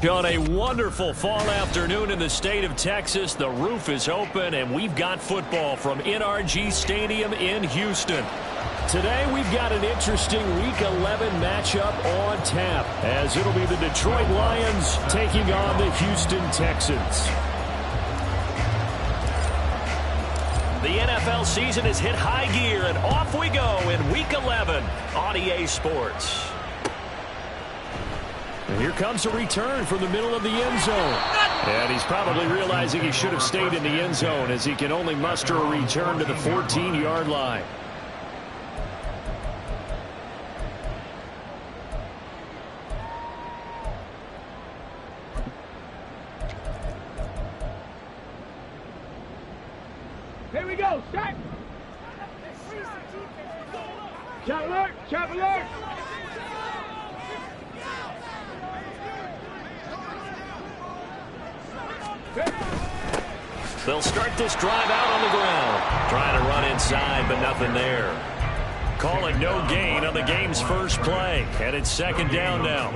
On a wonderful fall afternoon in the state of Texas, the roof is open, and we've got football from NRG Stadium in Houston. Today, we've got an interesting Week 11 matchup on tap, as it'll be the Detroit Lions taking on the Houston Texans. The NFL season has hit high gear, and off we go in Week 11 on EA Sports. And here comes a return from the middle of the end zone. And he's probably realizing he should have stayed in the end zone, as he can only muster a return to the 14-yard line. Here we go, start. Chop alert, chop alert. They'll start this drive out on the ground. Trying to run inside, but nothing there. Call it no gain on the game's first play. And it's second down now.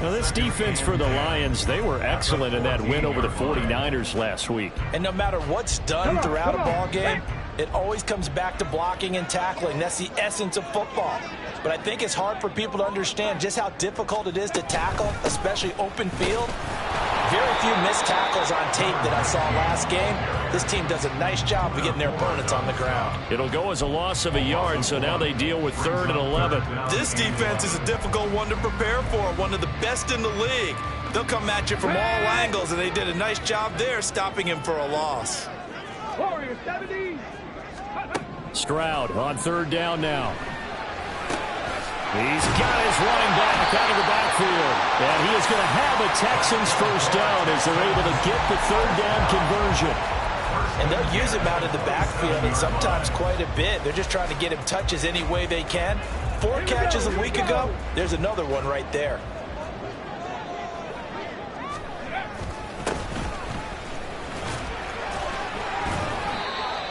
Now, this defense for the Lions, they were excellent in that win over the 49ers last week. And no matter what's done throughout a ball game, it always comes back to blocking and tackling. That's the essence of football. But I think it's hard for people to understand just how difficult it is to tackle, especially open field. Very few missed tackles on tape that I saw last game. This team does a nice job of getting their opponents on the ground. It'll go as a loss of a yard, so now they deal with 3rd and 11. This defense is a difficult one to prepare for, one of the best in the league. They'll come at you from all angles, and they did a nice job there stopping him for a loss. Warrior 70. Stroud on 3rd down now. He's got his running back out of the backfield. And he is going to have a Texans first down as they're able to get the 3rd down conversion. And they'll use him out of the backfield, and sometimes quite a bit. They're just trying to get him touches any way they can. 4 catches a week ago. There's another one right there.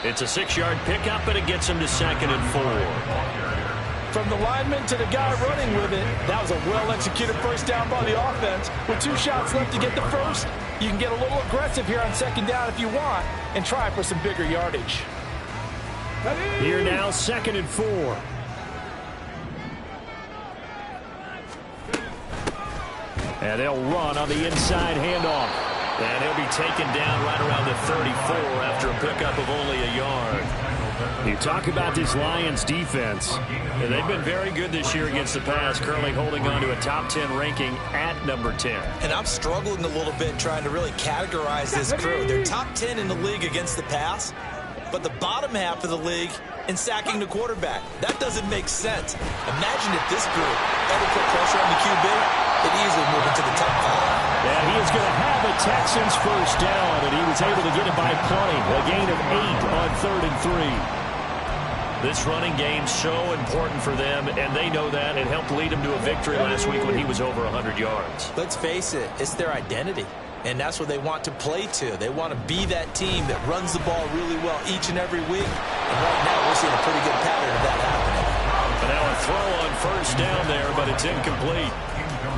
It's a 6-yard pickup, and it gets him to 2nd and 4. From the lineman to the guy running with it, that was a well-executed first down by the offense. With 2 shots left to get the first, you can get a little aggressive here on 2nd down if you want and try for some bigger yardage. Here now, 2nd and 4. And they'll run on the inside handoff. And he'll be taken down right around the 34 after a pickup of only a yard. You talk about this Lions defense, and they've been very good this year against the pass, currently holding on to a top 10 ranking at number 10. And I'm struggling a little bit trying to really categorize this crew. They're top 10 in the league against the pass, but the bottom half of the league in sacking the quarterback. That doesn't make sense. Imagine if this group ever put pressure on the QB, they'd easily move into the top 5. And he is going to have a Texans first down, and he was able to get it by plenty. A gain of 8 on 3rd and 3. This running game's so important for them, and they know that. It helped lead them to a victory last week when he was over 100 yards. Let's face it, it's their identity, and that's what they want to play to. They want to be that team that runs the ball really well each and every week, and right now we're seeing a pretty good pattern of that happening. But now a throw on first down there, but it's incomplete.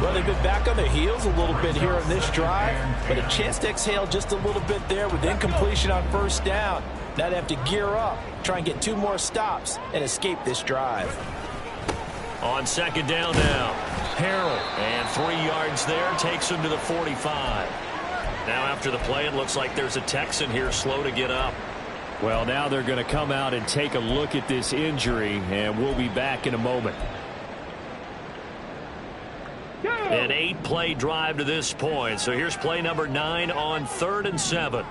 Well, they've been back on their heels a little bit here on this drive, but a chance to exhale just a little bit there with incompletion on first down. Now they have to gear up, try and get 2 more stops, and escape this drive. On 2nd down now, Harrell, and 3 yards there, takes him to the 45. Now after the play, it looks like there's a Texan here slow to get up. Well, now they're going to come out and take a look at this injury, and we'll be back in a moment. An 8-play drive to this point. So here's play number 9 on 3rd and 7.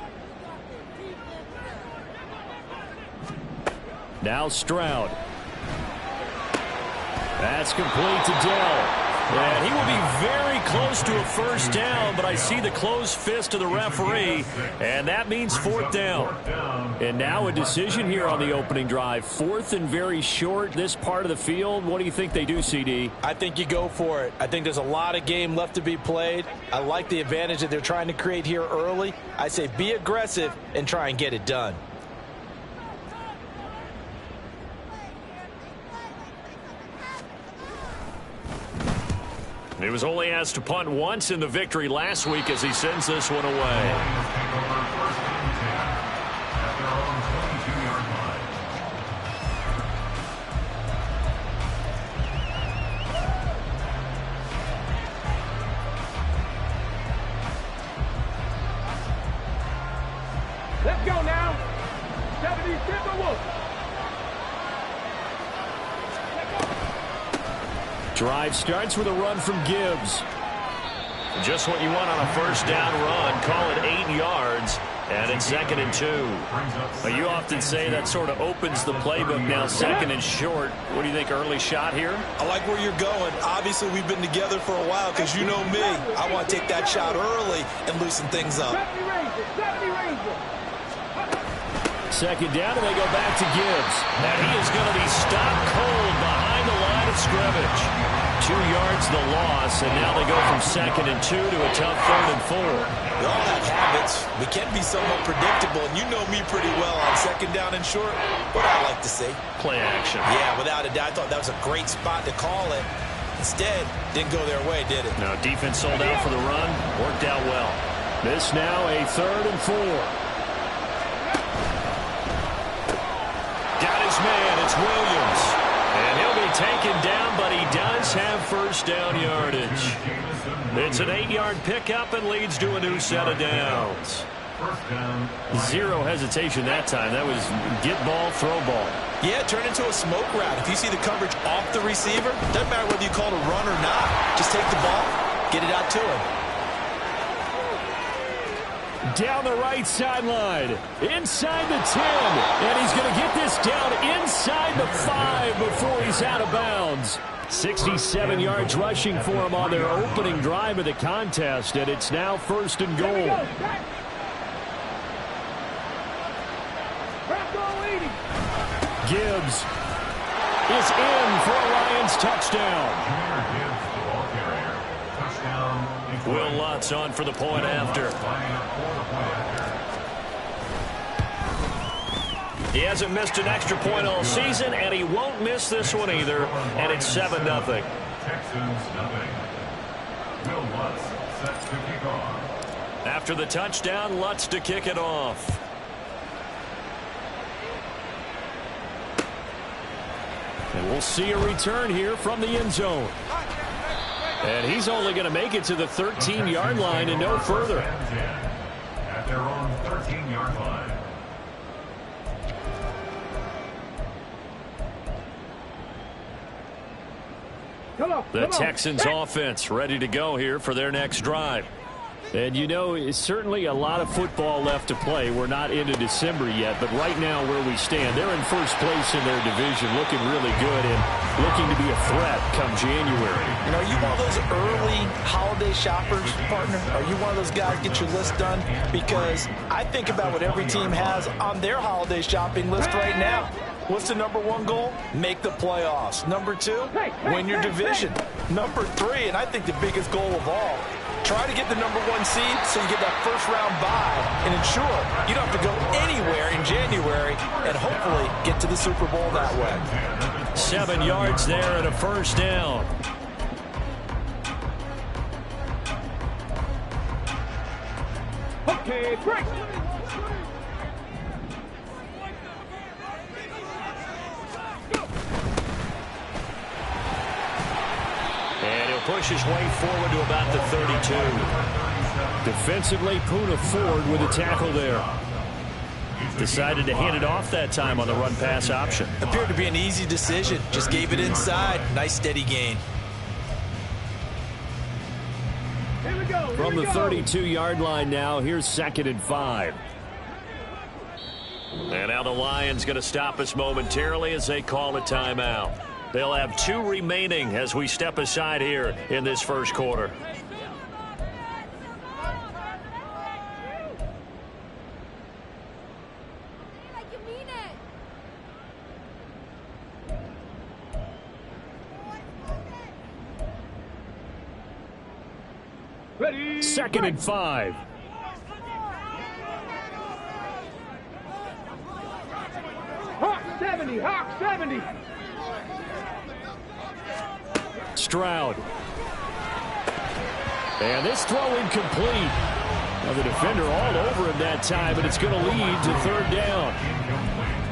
Now Stroud. That's complete to Dell. And he will be very close to a first down, but I see the closed fist of the referee, and that means 4th down. And now a decision here on the opening drive. 4th and very short, this part of the field. What do you think they do, CD? I think you go for it. I think there's a lot of game left to be played. I like the advantage that they're trying to create here early. I say be aggressive and try and get it done. He was only asked to punt once in the victory last week as he sends this one away. Let's go now. 70 Timberwolves. Drive starts with a run from Gibbs. Just what you want on a first down run. Call it 8 yards. And it's 2nd and 2. Now, you often say that sort of opens the playbook now, 2nd and short. What do you think, early shot here? I like where you're going. Obviously, we've been together for a while because you know me. I want to take that shot early and loosen things up. 70 Rangers. 2nd down, and they go back to Gibbs. And he is going to be stopped cold behind the line of scrimmage. 2 yards the loss, and now they go from 2nd and 2 to a tough 3rd and 4. We all have habits. We can be somewhat predictable, and you know me pretty well on 2nd down and short. What I like to see. Play action. Yeah, without a doubt. I thought that was a great spot to call it. Instead, didn't go their way, did it? No, defense sold out for the run. Worked out well. This now a 3rd and 4. Got his man. It's Williams. And he'll be taken down, but he does have first down yardage. It's an 8-yard pickup and leads to a new set of downs. Zero hesitation that time. That was get ball, throw ball. Yeah, turn into a smoke route. If you see the coverage off the receiver, doesn't matter whether you call it a run or not. Just take the ball, get it out to him. Down the right sideline, inside the 10, and he's going to get this down inside the 5 before he's out of bounds. 67 yards rushing for him on their opening drive of the contest, and it's now 1st and goal. Gibbs is in for a Lions touchdown. Will Lutz on for the point after. He hasn't missed an extra point all season, and he won't miss this one either, and it's 7-0. After the touchdown, Lutz to kick it off. And we'll see a return here from the end zone. And he's only going to make it to the 13-yard line and no further. At their own 13-yard line. The Texans offense ready to go here for their next drive. And you know, it's certainly a lot of football left to play. We're not into December yet, but right now where we stand, they're in first place in their division, looking really good and looking to be a threat come January. And are you one of those early holiday shoppers, partner? Are you one of those guys get your list done? Because I think about what every team has on their holiday shopping list right now. What's the #1 goal? Make the playoffs. #2, win your division. #3, and I think the biggest goal of all, try to get the #1 seed so you get that first-round bye and ensure you don't have to go anywhere in January and hopefully get to the Super Bowl that way. 7 yards there and a first down. Okay, break. And he'll push his way forward to about the 32. Defensively, Poona Ford with a tackle there. Decided to hand it off that time on the run-pass option. Appeared to be an easy decision. Just gave it inside. Nice steady gain. Here we go. From the 32-yard line now, here's 2nd and 5. And now the Lions going to stop us momentarily as they call a timeout. They'll have 2 remaining as we step aside here in this first quarter. Ready. 2nd and 5. Hawk 70. Hawk 70. Stroud. And this throw incomplete. Now the defender all over him that time, but it's going to lead to third down.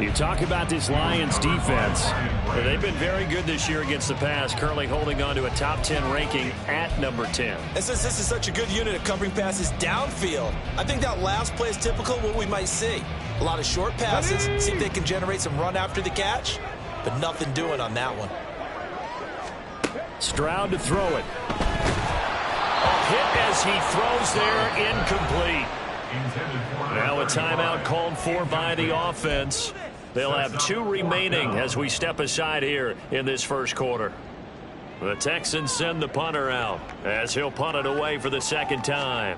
You talk about this Lions defense. They've been very good this year against the pass, currently holding on to a top 10 ranking at number 10. And since this is such a good unit of covering passes downfield, I think that last play is typical of what we might see. A lot of short passes, see if they can generate some run after the catch, but nothing doing on that one. Stroud to throw it. A hit as he throws there, incomplete. Now a timeout called for by the offense. They'll have 2 remaining as we step aside here in this first quarter. The Texans send the punter out as he'll punt it away for the second time.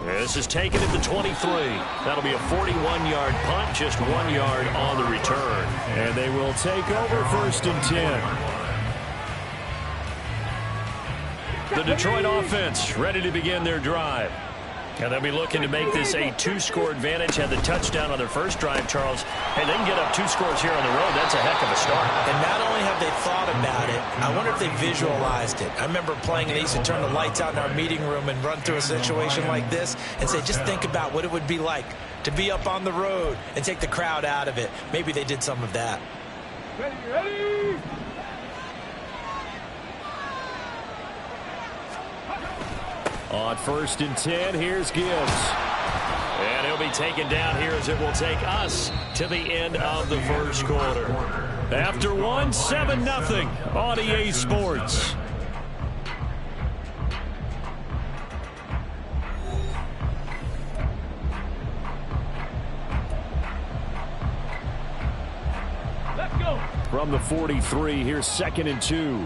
This is taken at the 23. That'll be a 41-yard punt, just 1 yard on the return. And they will take over 1st and 10. The Detroit offense ready to begin their drive. And they'll be looking to make this a 2-score advantage. Had the touchdown on their first drive, Charles. Hey, they can get up 2 scores here on the road. That's a heck of a start. And not only have they thought about it, I wonder if they visualized it. I remember playing, and they used to turn the lights out in our meeting room and run through a situation like this and say, just think about what it would be like to be up on the road and take the crowd out of it. Maybe they did some of that. Ready. On 1st and 10, here's Gibbs. And he'll be taken down here as it will take us to the end of the first quarter. After 1, 7-0 on EA Sports. Let's go. From the 43, here's 2nd and 2.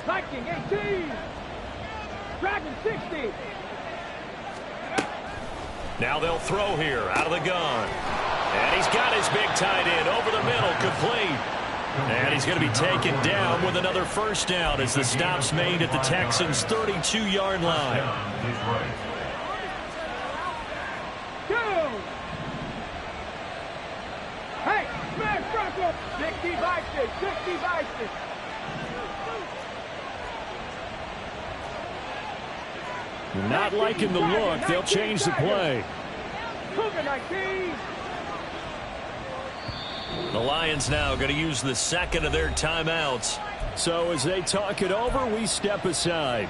Viking 18. Dragon 60. Now they'll throw here out of the gun. And he's got his big tight end over the middle, complete. And he's going to be taken down with another first down as the stop's made at the Texans' 32-yard line. Go. Hey, smash Bronco. 60 Vikings. 60 Vikings. Not liking the look. They'll change the play. Cougar 19. The Lions now going to use the second of their timeouts. So as they talk it over, we step aside.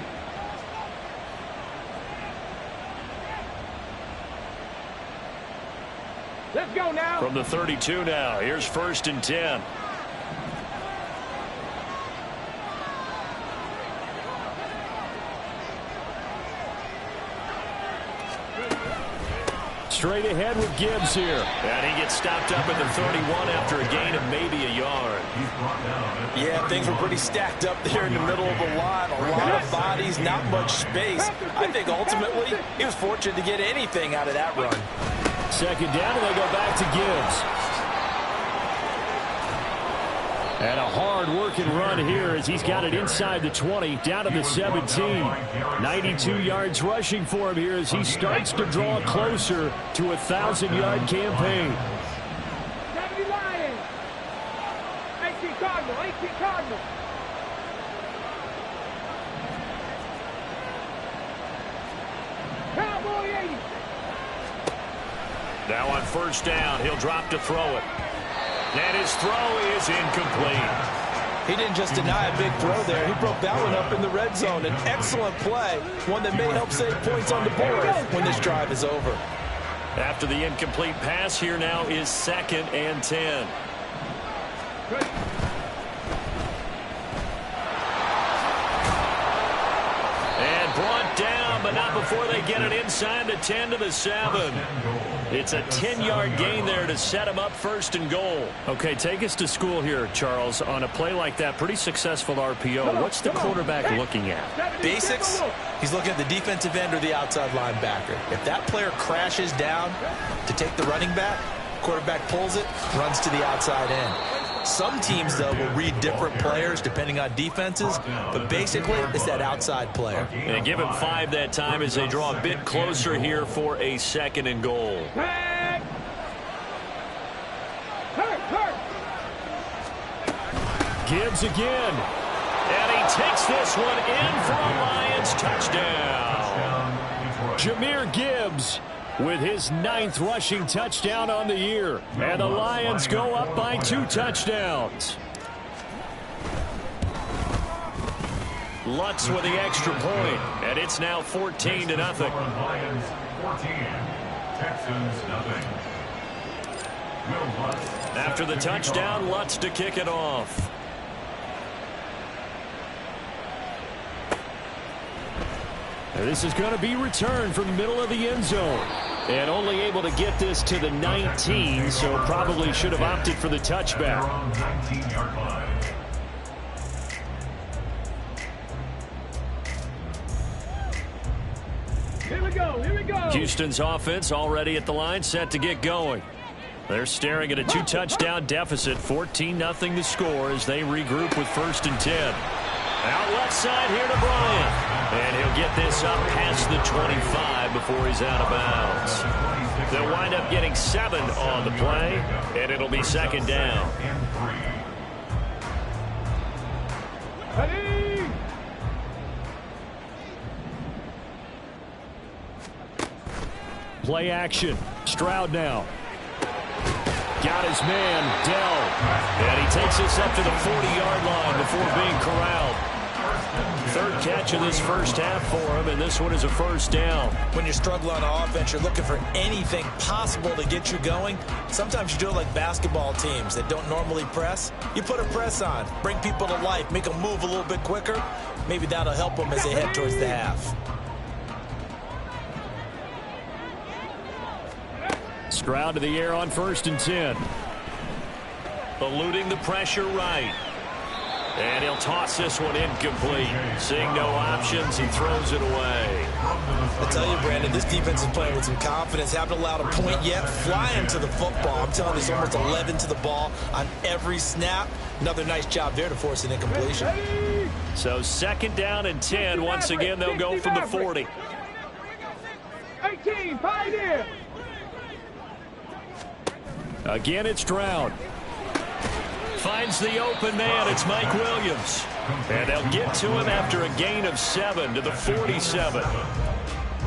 Let's go now. From the 32 now, here's 1st and 10. Straight ahead with Gibbs here. And he gets stopped up at the 31 after a gain of maybe a yard. Yeah, things were pretty stacked up there in the middle of the line. A lot of bodies, not much space. I think ultimately he was fortunate to get anything out of that run. 2nd down, and they go back to Gibbs. And a hard-working run here as he's got it inside the 20, down to the 17. 92 yards rushing for him here as he starts to draw closer to a 1,000-yard campaign. 70 Lions. 18 Cardinal. 18 Cardinal. Cowboy 80. Now on 1st down, he'll drop to throw it. And his throw is incomplete. He didn't just deny a big throw there. He broke that one up in the red zone. An excellent play, one that may help save points on the board when this drive is over. After the incomplete pass, here now is 2nd and 10. And brought down, but not before they get it inside the 10 to the 7. It's a 10-yard gain there to set him up 1st and goal. Okay, take us to school here, Charles. On a play like that, pretty successful RPO. What's the quarterback looking at? Basics, he's looking at the defensive end or the outside linebacker. If that player crashes down to take the running back, quarterback pulls it, runs to the outside end. Some teams, though, will read different players depending on defenses, but basically it's that outside player. And give him 5 that time as they draw a bit closer here for a 2nd and goal. Gibbs again. And he takes this one in for a Lions touchdown. Jahmyr Gibbs with his 9th rushing touchdown on the year. And the Lions go up by 2 touchdowns. Lutz with the extra point, and it's now 14-0. Lions 14, Texans nothing. After the touchdown, Lutz to kick it off. And this is going to be returned from the middle of the end zone. And only able to get this to the 19, so probably should have opted for the touchback. 19-yard line. Here we go, here we go. Houston's offense already at the line, set to get going. They're staring at a 2-touchdown deficit, 14-0 the score as they regroup with 1st and 10. Out left side here to Bryant. And he'll get this up past the 25 before he's out of bounds. They'll wind up getting 7 on the play, and it'll be 2nd down. Ready? Play action. Stroud now. Got his man, Dell. And he takes this up to the 40-yard line before being corralled. 3rd catch of this first half for him, and this one is a 1st down. When you're struggling on offense, you're looking for anything possible to get you going. Sometimes you do it like basketball teams that don't normally press. You put a press on, bring people to life, make them move a little bit quicker. Maybe that'll help them as they head towards the half. Stroud to the air on 1st and 10. Eluding the pressure right. And he'll toss this one incomplete. Seeing no options, he throws it away. I tell you, Brandon, this defense is playing with some confidence. Haven't allowed a point yet. Flying to the football. I'm telling you, there's almost 11 to the ball on every snap. Another nice job there to force an incompletion. So 2nd down and 10. Once again, they'll go from the 40. 18, Pioneer. Again, it's Stroud. Finds the open man. It's Mike Williams. And they'll get to him after a gain of 7 to the 47.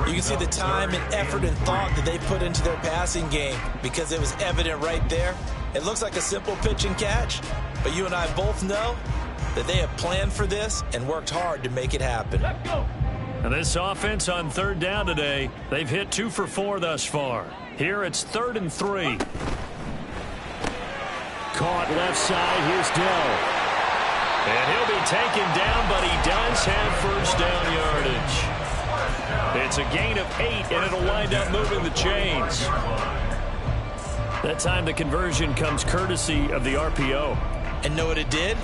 You can see the time and effort and thought that they put into their passing game because it was evident right there. It looks like a simple pitch and catch, but you and I both know that they have planned for this and worked hard to make it happen. Let's go. And this offense on 3rd down today, they've hit 2 for 4 thus far. Here it's 3rd and 3. Caught left side. Here's Dell. And he'll be taken down, but he does have 1st down yardage. It's a gain of 8, and it'll wind up moving the chains. That time the conversion comes courtesy of the RPO. And know what it did?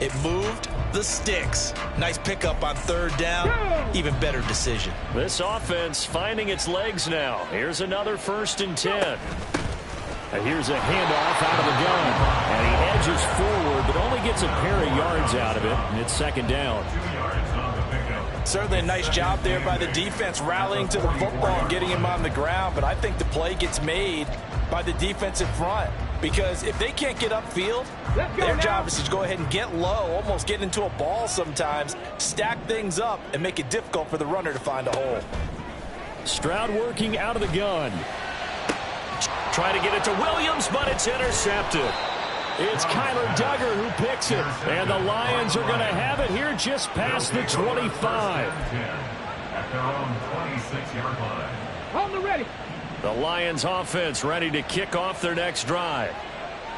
It moved the sticks. Nice pickup on 3rd down. Even better decision. This offense finding its legs now. Here's another 1st and 10. Here's a handoff out of the gun. And he edges forward, but only gets a pair of yards out of it. And it's 2nd down. Certainly a nice job there by the defense, rallying to the football and getting him on the ground. But I think the play gets made by the defensive front. Because if they can't get upfield, their job is to go ahead and get low, almost get into a ball sometimes, stack things up, and make it difficult for the runner to find a hole. Stroud working out of the gun. Trying to get it to Williams, but it's intercepted. It's Kyler Duggar who picks it. And the Lions are going to have it here just past the 25. At their own 26-yard line. On the ready. The Lions offense ready to kick off their next drive.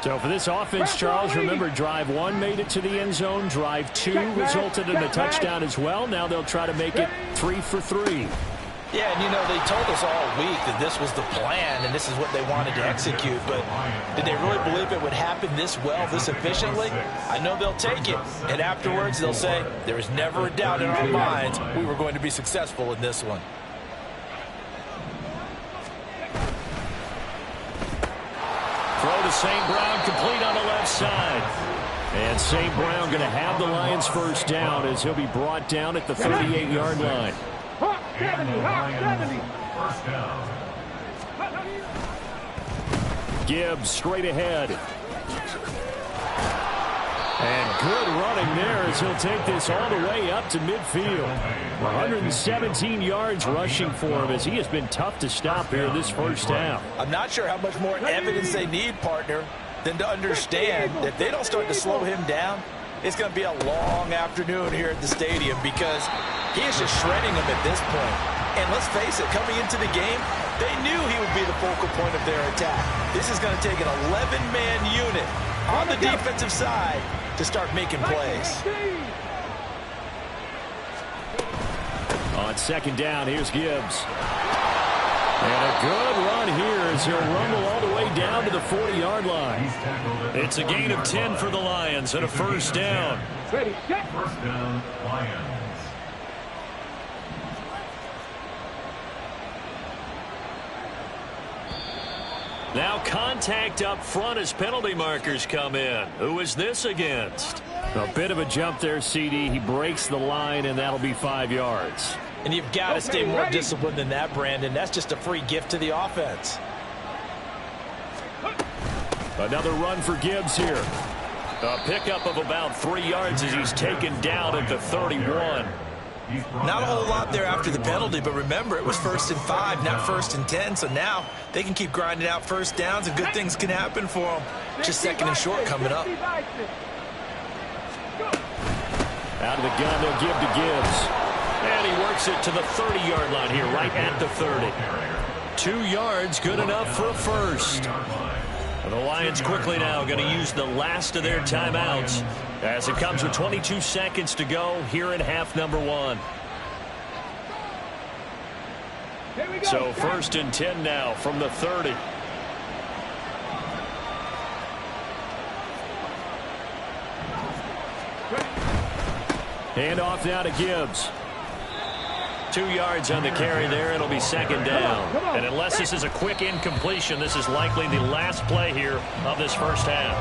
So for this offense, Charles, remember drive 1 made it to the end zone. Drive 2 resulted in a touchdown as well. Now they'll try to make it 3 for 3. Yeah, and you know, they told us all week that this was the plan and this is what they wanted to execute, but did they really believe it would happen this well, this efficiently? I know they'll take it, and afterwards they'll say, there is never a doubt in our minds we were going to be successful in this one. Throw to St. Brown, complete on the left side. And St. Brown going to have the Lions 1st down as he'll be brought down at the 38-yard line. Hawk 70, Hawk 70. 1st down. Gibbs straight ahead. And good running there as he'll take this all the way up to midfield. 117 yards rushing for him as he has been tough to stop here this first half. I'm not sure how much more evidence they need, partner, than to understand that if they don't start to slow him down, it's going to be a long afternoon here at the stadium because he is just shredding them at this point. And let's face it, coming into the game, they knew he would be the focal point of their attack. This is going to take an 11-man unit on the defensive side to start making plays. On second down, here's Gibbs. And a good run here as he'll rumble all the way down to the 40-yard line. It's a gain of 10 for the Lions and a first down. First down, Lions. Now contact up front as penalty markers come in. Who is this against? A bit of a jump there, CD. He breaks the line, and that'll be 5 yards. And you've got to stay more disciplined than that, Brandon. That's just a free gift to the offense. Another run for Gibbs here. A pickup of about 3 yards as he's taken down at the 31. Not a whole lot there after the penalty, but remember, it was 1st and 5, not 1st and 10. So now they can keep grinding out first downs, and good things can happen for them. Just 2nd and short coming up. Out of the gun, they'll give to Gibbs. And he works it to the 30-yard line here, right at the 30. 2 yards, good enough for a first. And the Lions quickly now going to use the last of their timeouts as it comes with 22 seconds to go here in half number 1. So 1st and 10 now from the 30. Hand off now to Gibbs. 2 yards on the carry there. It'll be 2nd down. And unless this is a quick incompletion, this is likely the last play here of this first half.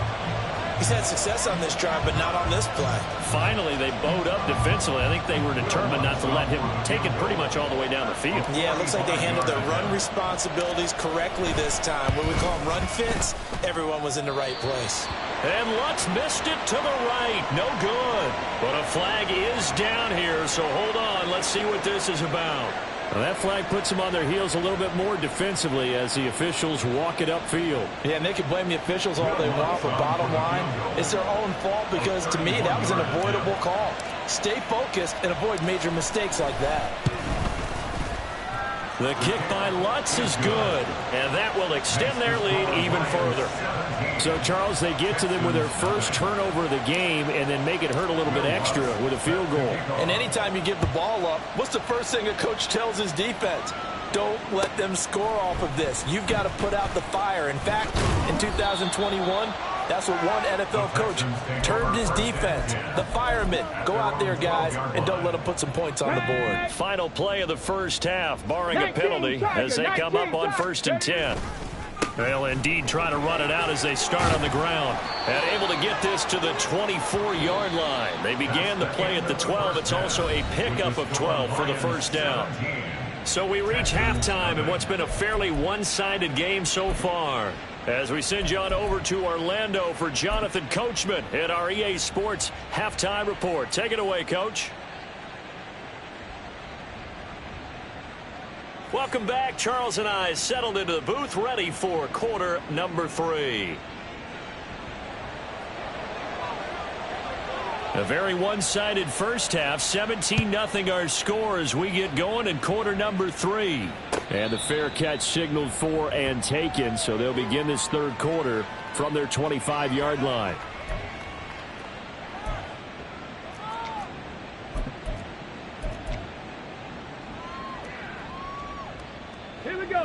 He's had success on this drive, but not on this play. Finally, they bowed up defensively. I think they were determined not to let him take it pretty much all the way down the field. Yeah, it looks like they handled their run responsibilities correctly this time. When we call them run fits, everyone was in the right place. And Lutz missed it to the right. No good. But a flag is down here, so hold on. Let's see what this is about. Well, that flag puts them on their heels a little bit more defensively as the officials walk it upfield. Yeah, and they can blame the officials all they want, but bottom line, it's their own fault because, to me, that was an avoidable call. Stay focused and avoid major mistakes like that. The kick by Lutz is good, and that will extend their lead even further. So, Charles, they get to them with their first turnover of the game and then make it hurt a little bit extra with a field goal. And anytime you give the ball up, what's the first thing a coach tells his defense? Don't let them score off of this. You've got to put out the fire. In fact, in 2021, that's what one NFL coach termed his defense. The firemen. Go out there, guys, and don't let them put some points on the board. Final play of the first half, barring a penalty, as they come up on 1st and 10. They'll indeed try to run it out as they start on the ground. And able to get this to the 24-yard line. They began the play at the 12. It's also a pickup of 12 for the first down. So we reach halftime in what's been a fairly one-sided game so far. As we send you on over to Orlando for Jonathan Coachman at our EA Sports Halftime Report. Take it away, Coach. Welcome back. Charles and I settled into the booth, ready for quarter number 3. A very one-sided first half. 17-0 our score as we get going in quarter number 3. And the fair catch signaled for and taken, so they'll begin this third quarter from their 25-yard line.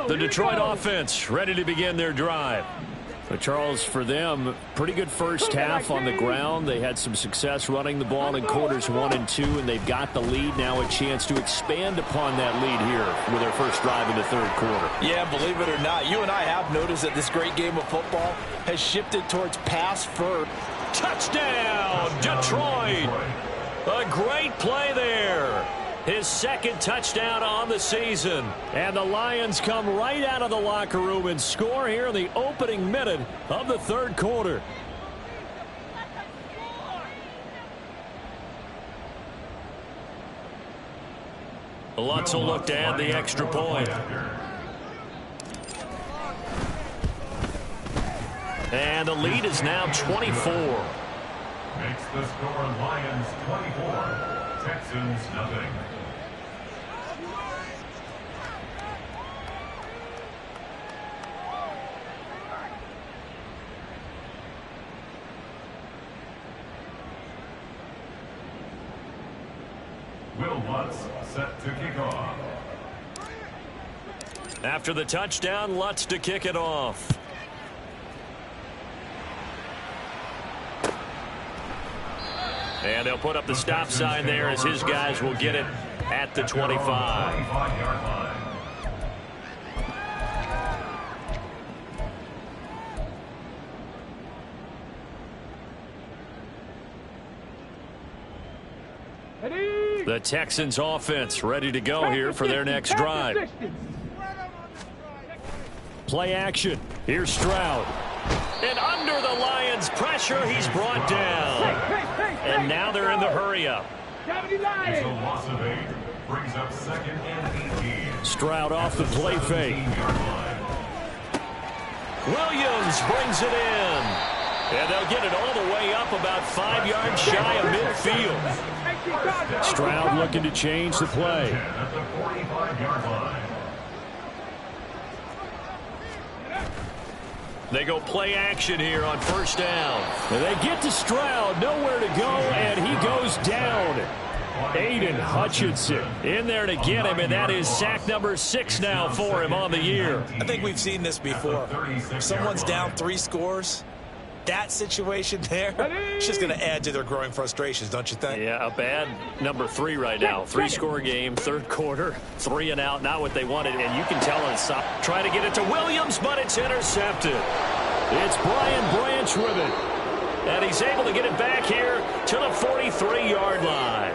The Detroit offense ready to begin their drive. But Charles, for them, pretty good first half on the ground. They had some success running the ball in quarters 1 and 2, and they've got the lead now, a chance to expand upon that lead here with their first drive in the third quarter. Yeah, believe it or not, you and I have noticed that this great game of football has shifted towards pass first. Touchdown, Detroit! A great play there. His second touchdown on the season. And the Lions come right out of the locker room and score here in the opening minute of the third quarter. Lutz will look to add the extra point. And the lead is now 24. Makes the score Lions 24, Texans nothing. Will Lutz set to kick off. After the touchdown, Lutz to kick it off. And they'll put up the stop sign there as his guys will get it at the 25. The Texans offense ready to go here for their next drive. Play action. Here's Stroud. And under the Lions' pressure, he's brought down. And now they're in the hurry-up. It's a loss of 8. Brings up 2nd and 18. Stroud off the play fake. Williams brings it in. And they'll get it all the way up about 5 yards shy of midfield. Stroud looking to change the play. At the 45-yard line. They go play action here on first down. And they get to Stroud, nowhere to go, and he goes down. Aiden Hutchinson in there to get him, and that is sack number 6 now for him on the year. I think we've seen this before. If someone's down 3 scores, that situation there, it's just going to add to their growing frustrations, don't you think? Yeah, a bad number 3 right now. 3-score game, third quarter, 3 and out, not what they wanted, and you can tell it's trying to get it to Williams, but it's intercepted. It's Brian Branch with it, and he's able to get it back here to the 43-yard line.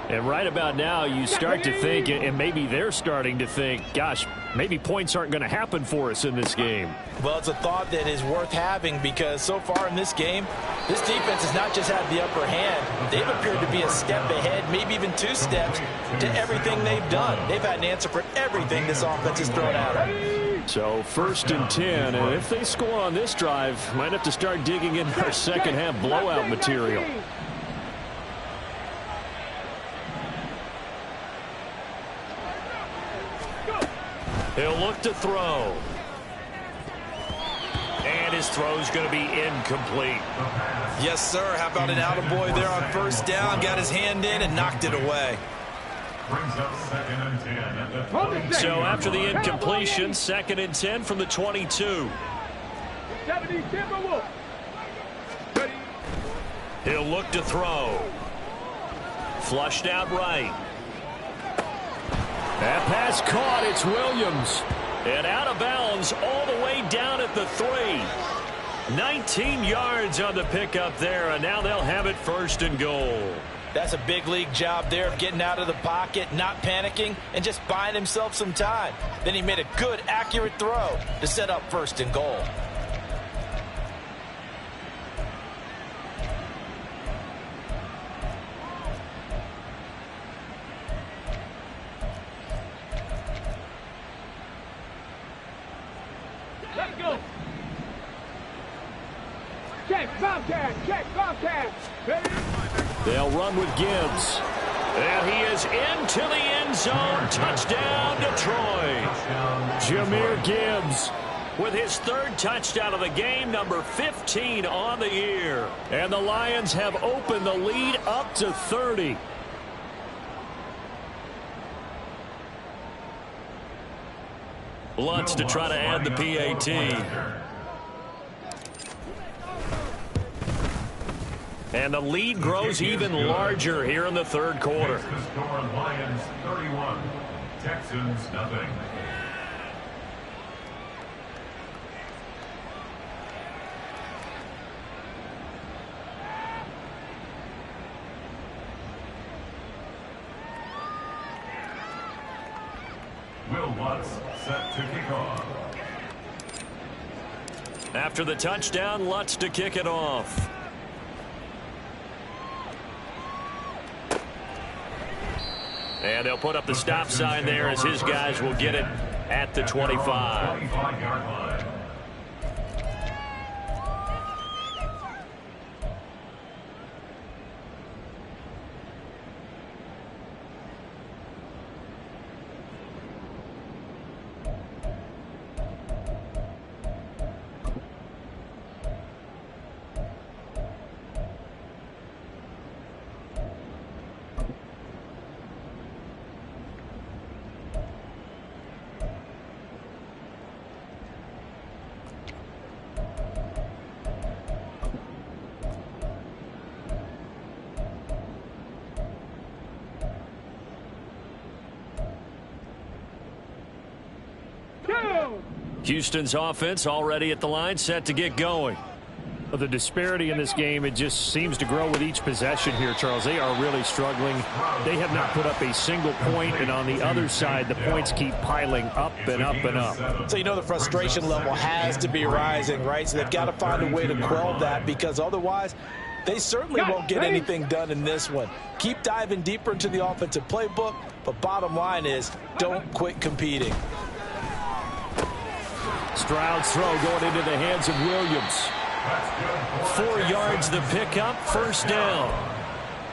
And right about now, you start to think, and maybe they're starting to think, gosh, maybe points aren't going to happen for us in this game. Well, it's a thought that is worth having because so far in this game, this defense has not just had the upper hand. They've appeared to be a step ahead, maybe even 2 steps to everything they've done. They've had an answer for everything this offense has thrown at them. So 1st and 10, and if they score on this drive, might have to start digging in our second half blowout material. He'll look to throw. And his throw's going to be incomplete. Yes, sir. How about an attaboy there on first down? Got his hand in and knocked it away. Brings up 2nd and 10 at the So after the incompletion, 2nd and 10 from the 22. He'll look to throw. Flushed out right. That pass caught. It's Williams. And out of bounds all the way down at the 3. 19 yards on the pickup there, and now they'll have it 1st and goal. That's a big league job there of getting out of the pocket, not panicking, and just buying himself some time. Then he made a good, accurate throw to set up 1st and goal. Let's go. Check, Bobcat, check, Bobcat. They'll run with Gibbs. And he is into the end zone. Touchdown, Detroit. Jahmyr Gibbs with his 3rd touchdown of the game, number 15 on the year. And the Lions have opened the lead up to 30. Lutz to try to add the PAT. And the lead grows even larger here in the 3rd quarter. The score Lions 31, Texans nothing. Will Lutz set to kick off. After the touchdown, Lutz to kick it off. And they'll put up the stop sign there as his guys will get it at the 25. 25-yard line. Houston's offense already at the line, set to get going. The disparity in this game, it just seems to grow with each possession here, Charles. They are really struggling. They have not put up a single point, and on the other side, the points keep piling up and up and up. So you know the frustration level has to be rising, right? So they've got to find a way to quell that, because otherwise they certainly won't get anything done in this one. Keep diving deeper into the offensive playbook, but bottom line is don't quit competing. Stroud's throw going into the hands of Williams. 4 yards the pickup, first down.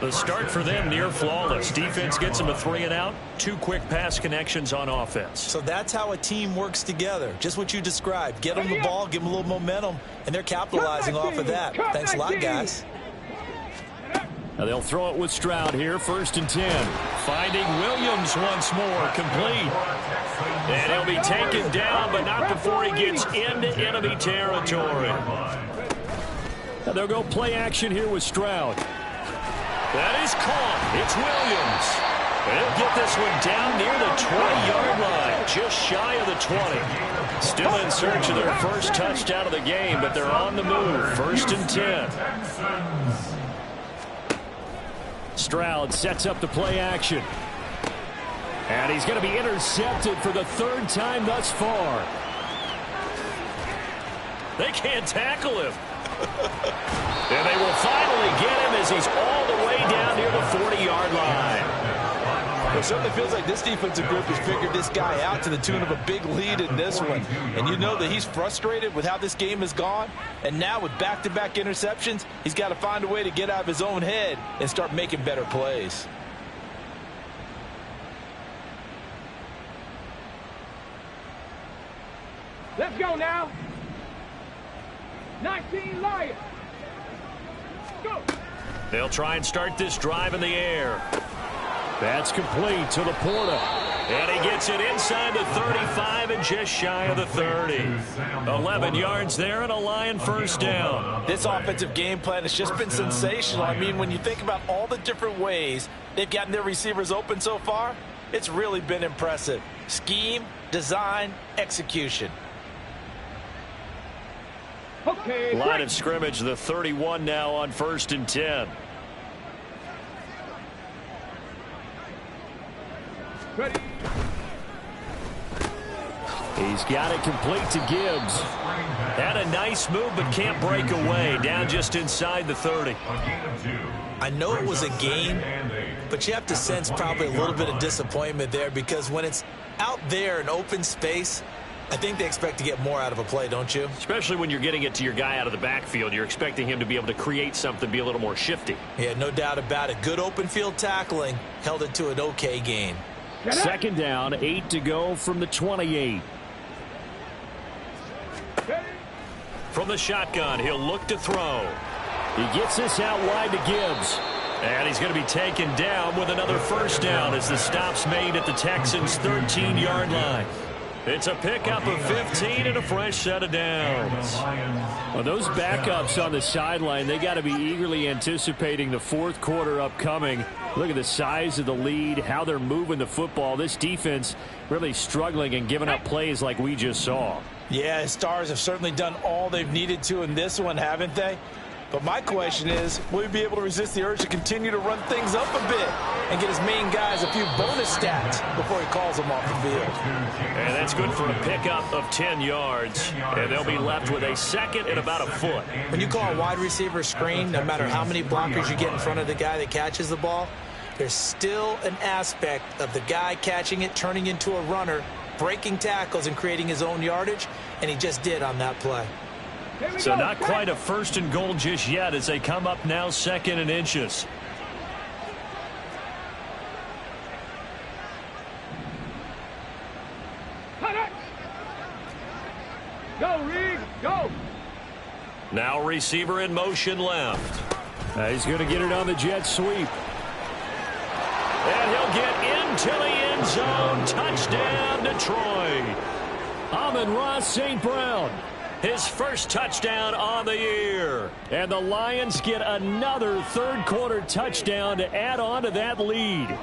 The start for them near flawless. Defense gets them a 3-and-out. 2 quick pass connections on offense. So that's how a team works together. Just what you described. Get them the ball, give them a little momentum, and they're capitalizing off of that. Thanks a lot, guys. Now they'll throw it with Stroud here, 1st and 10. Finding Williams once more, complete. And he'll be taken down, but not before he gets into enemy territory. Now they'll go play action here with Stroud. That is caught. It's Williams. They'll get this one down near the 20-yard line, just shy of the 20. Still in search of their first touchdown of the game, but they're on the move, 1st and 10. Stroud sets up the play action. And he's going to be intercepted for the 3rd time thus far. They can't tackle him. And they will finally get him as he's all the way down near the 40-yard line. It certainly feels like this defensive group has figured this guy out to the tune of a big lead in this one. And you know that he's frustrated with how this game has gone. And now with back-to-back interceptions, he's got to find a way to get out of his own head and start making better plays. Let's go now. 19 Lions. Go. They'll try and start this drive in the air. That's complete to Laporta. And he gets it inside the 35 and just shy of the 30. 11 yards there and a Lion first down. This offensive game plan has just been sensational. I mean, when you think about all the different ways they've gotten their receivers open so far, it's really been impressive. Scheme, design, execution. Okay. Line of scrimmage, the 31 now on 1st and 10. Ready. He's got it complete to Gibbs. Had a nice move but can't break away. Down just inside the 30. I know it was a game, but you have to sense probably a little bit of disappointment there, because when it's out there in open space, I think they expect to get more out of a play, don't you? Especially when you're getting it to your guy out of the backfield. You're expecting him to be able to create something, be a little more shifty. Yeah, no doubt about it. Good open field tackling held it to an okay gain. 2nd down, 8 to go from the 28. From the shotgun, he'll look to throw. He gets this out wide to Gibbs. And he's going to be taken down with another first down as the stop's made at the Texans' 13-yard line. It's a pickup of 15 and a fresh set of downs. Well, those backups on the sideline, they got to be eagerly anticipating the 4th quarter upcoming. Look at the size of the lead, how they're moving the football. This defense really struggling and giving up plays like we just saw. Yeah, his Stars have certainly done all they've needed to in this one, haven't they? But my question is, will he be able to resist the urge to continue to run things up a bit and get his main guys a few bonus stats before he calls them off the field? And that's good for a pickup of 10 yards. And they'll be left with a 2nd and about a foot. When you call a wide receiver screen, no matter how many blockers you get in front of the guy that catches the ball, there's still an aspect of the guy catching it, turning into a runner, breaking tackles and creating his own yardage, and he just did on that play. So not quite a 1st and goal just yet as they come up now 2nd and inches. Go, Reed, go. Now receiver in motion left. He's going to get it on the jet sweep. And he'll get into the end zone. Touchdown, Detroit. Amon-Ra St. Brown. His first touchdown on the year. And the Lions get another 3rd quarter touchdown to add on to that lead.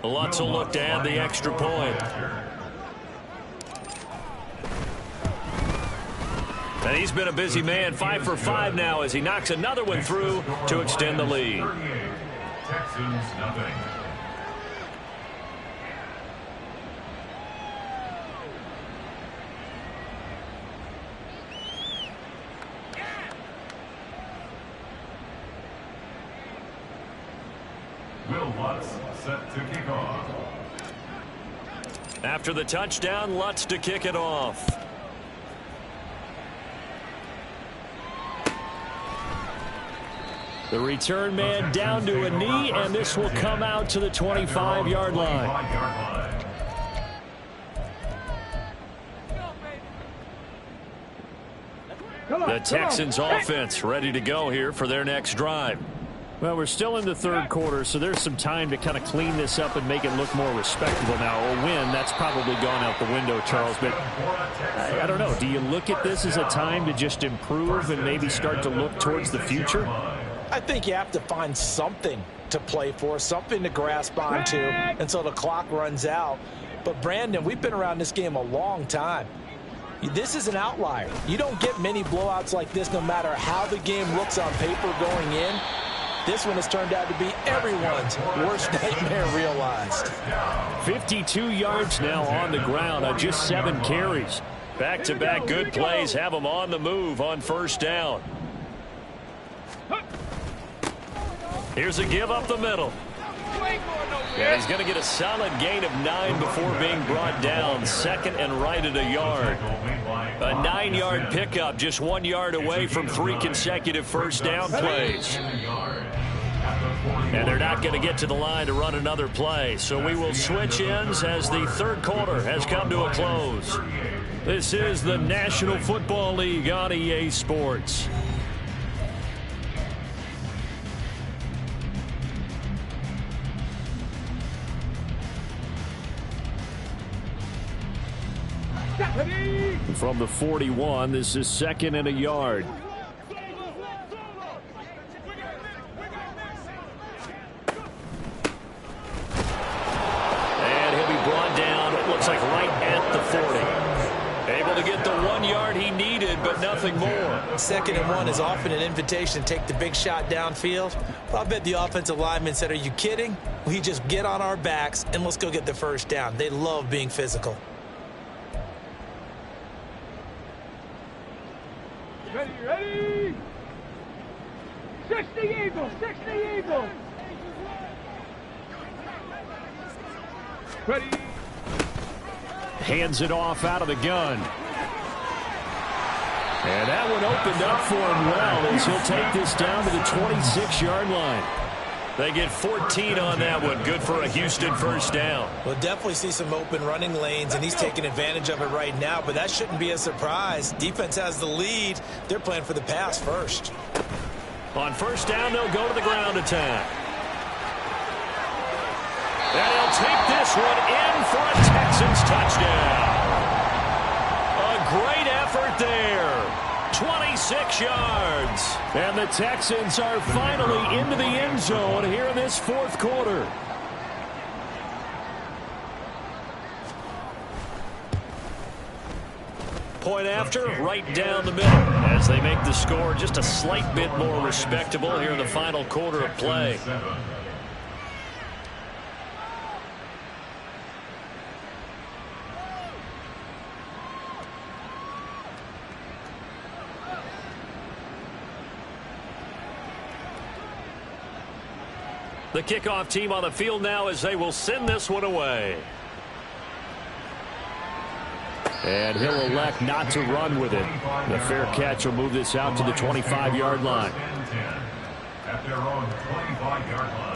Lutz will look to add the extra point. And he's been a busy man, 5 for 5 now as he knocks another one through to extend the lead. Texans nothing. Will Lutz set to kick off. After the touchdown, Lutz to kick it off. The return man down to a knee, and this will come out to the 25-yard line. The Texans offense ready to go here for their next drive. Well, we're still in the 3rd quarter, so there's some time to kind of clean this up and make it look more respectable now. A win, that's probably gone out the window, Charles. But I don't know. Do you look at this as a time to just improve and maybe start to look towards the future? I think you have to find something to play for, something to grasp onto until the clock runs out. But, Brandon, we've been around this game a long time. This is an outlier. You don't get many blowouts like this no matter how the game looks on paper going in. This one has turned out to be everyone's worst nightmare realized. 52 yards now on the ground on just 7 carries. Back-to-back good plays have them on the move on 1st down. Here's a give up the middle. And he's going to get a solid gain of 9 before being brought down. 2nd and right at a yard. A 9-yard pickup, just 1 yard away from 3 consecutive 1st down plays. And they're not going to get to the line to run another play. So we will switch ends as the 3rd quarter has come to a close. This is the National Football League on EA Sports. From the 41, this is 2nd and a yard. And he'll be brought down, it looks like right at the 40. Able to get the 1 yard he needed, but nothing more. 2nd and 1 is often an invitation to take the big shot downfield. Well, I bet the offensive lineman said, are you kidding? We just get on our backs and let's go get the 1st down. They love being physical. Ready? 60 Eagles, 60 Eagles. Ready. Hands it off out of the gun. And that one opened up for him well as he'll take this down to the 26-yard line. They get 14 on that one. Good for a Houston 1st down. We'll definitely see some open running lanes, and he's taking advantage of it right now, but that shouldn't be a surprise. Defense has the lead. They're playing for the pass first. On 1st down, they'll go to the ground attack. And he'll take this one in for a Texans touchdown. A great effort there. 26 yards. And the Texans are finally into the end zone here in this 4th quarter. Point after, right down the middle. As they make the score just a slight bit more respectable here in the final quarter of play. The kickoff team on the field now as they will send this one away. And he'll elect not to run with it. The fair catch will move this out to the 25-yard line. At their own 25-yard line.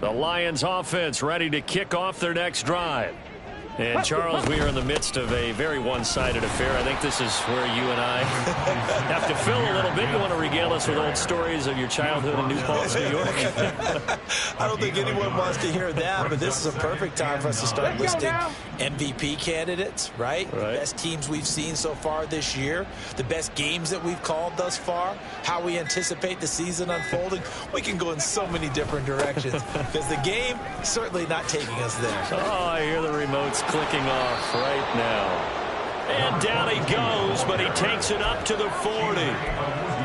The Lions offense ready to kick off their next drive. And, Charles, we are in the midst of a very one-sided affair. I think this is where you and I have to fill a little bit. You want to regale us with old stories of your childhood in New Paltz, New York? I don't think anyone wants to hear that, but this is a perfect time for us to start listing MVP candidates, right? The best teams we've seen so far this year, the best games that we've called thus far, how we anticipate the season unfolding. We can go in so many different directions because the game certainly not taking us there. Oh, I hear the remotes clicking off right now. And down he goes, but he takes it up to the 40.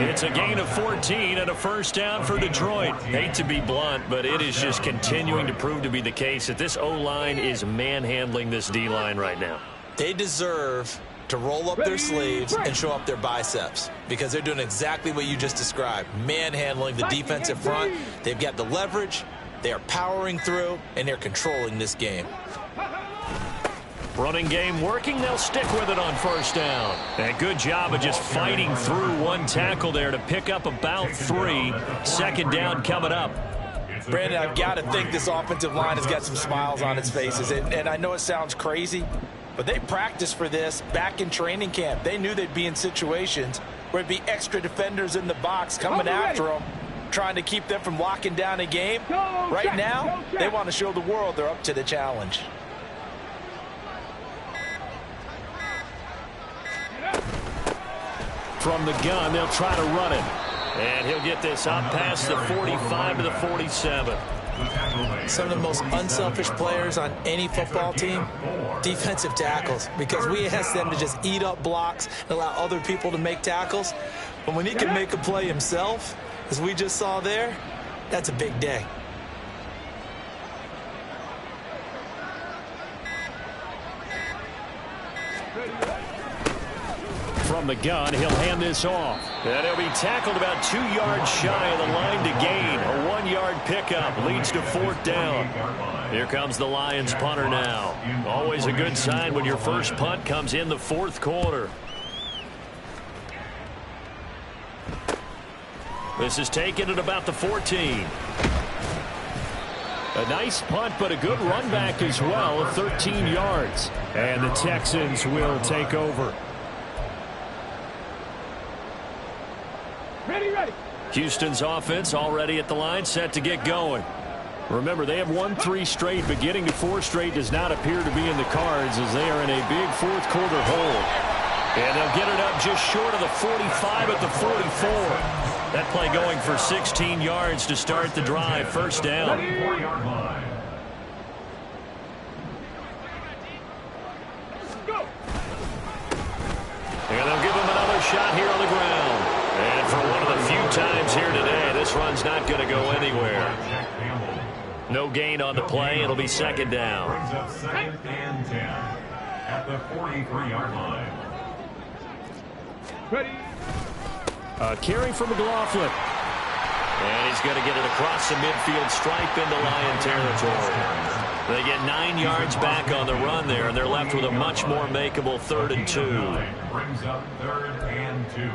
It's a gain of 14 and a first down for Detroit. Hate to be blunt, but it is just continuing to prove to be the case that this O-line is manhandling this D-line right now. They deserve to roll up their sleeves and show up their biceps because they're doing exactly what you just described, manhandling the defensive front. They've got the leverage, they are powering through, and they're controlling this game. Running game working. They'll stick with it on first down. And good job of just fighting through one tackle there to pick up about 3. Second down coming up. Brandon, I've got to think this offensive line has got some smiles on its faces. And I know it sounds crazy, but they practiced for this back in training camp. They knew they'd be in situations where it'd be extra defenders in the box coming after them, trying to keep them from locking down a game. Right now, they want to show the world they're up to the challenge. From the gun, they'll try to run it. And he'll get this up past the 45 to the 47. Some of the most unselfish players on any football team, defensive tackles, because we ask them to just eat up blocks and allow other people to make tackles. But when he can make a play himself, as we just saw there, that's a big day. From the gun, he'll hand this off. And he'll be tackled about 2 yards shy of the line to gain. A 1-yard pickup leads to fourth down. Here comes the Lions punter now. Always a good sign when your first punt comes in the fourth quarter. This is taken at about the 14. A nice punt, but a good run back as well of 13 yards. And the Texans will take over. Ready. Houston's offense already at the line, set to get going. Remember, they have won 3 straight, but getting to 4 straight does not appear to be in the cards as they are in a big fourth quarter hole. And they'll get it up just short of the 45 at the 44. That play going for 16 yards to start the drive. First down. And they'll give him another shot here on the ground. And for one of the few times here today, this run's not going to go anywhere. No gain on the play. It'll be second down. brings up second and 10 at the 43-yard line. Ready. A carry for McLaughlin. And he's going to get it across the midfield stripe into Lion territory. They get 9 yards back on the run there, and they're left with a much more makeable 3rd and 2. Brings up 3rd and 2.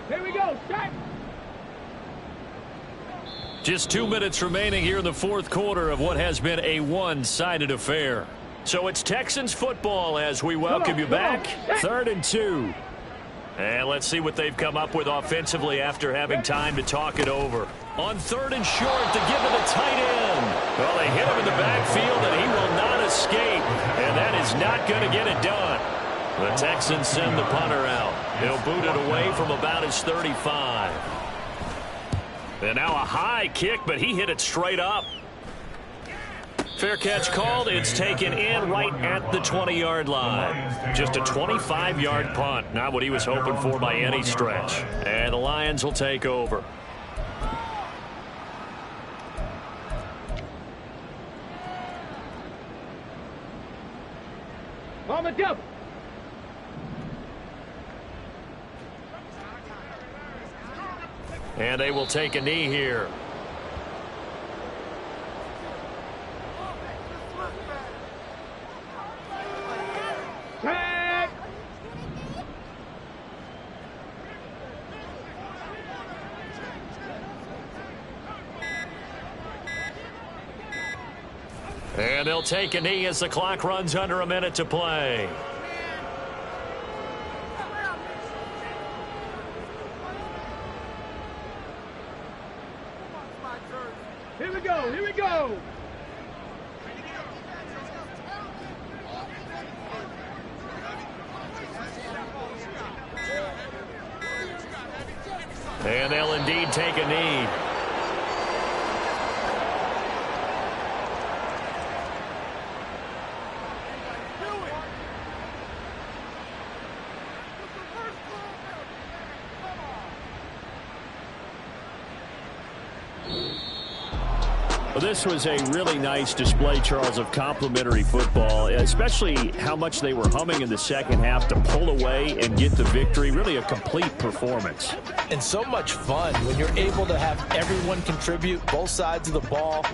Here we go. Start. Just 2 minutes remaining here in the 4th quarter of what has been a one-sided affair. So it's Texans football as we welcome you back. 3rd and 2. And let's see what they've come up with offensively after having time to talk it over. On 3rd and short to give it a tight end. Well, they hit him in the backfield, and he will not escape. And that is not going to get it done. The Texans send the punter out. He'll boot it away from about his 35. And now a high kick, but he hit it straight up. Fair catch called. It's taken in right at the 20-yard line. Just a 25-yard punt. Not what he was hoping for by any stretch. And the Lions will take over. On the double. And they will take a knee here. Tag. And they'll take a knee as the clock runs under a minute to play. Here we go. Here we go. And they'll indeed take a knee. Well, this was a really nice display, Charles, of complimentary football, especially how much they were humming in the second half to pull away and get the victory. Really a complete performance. And so much fun when you're able to have everyone contribute, both sides of the ball.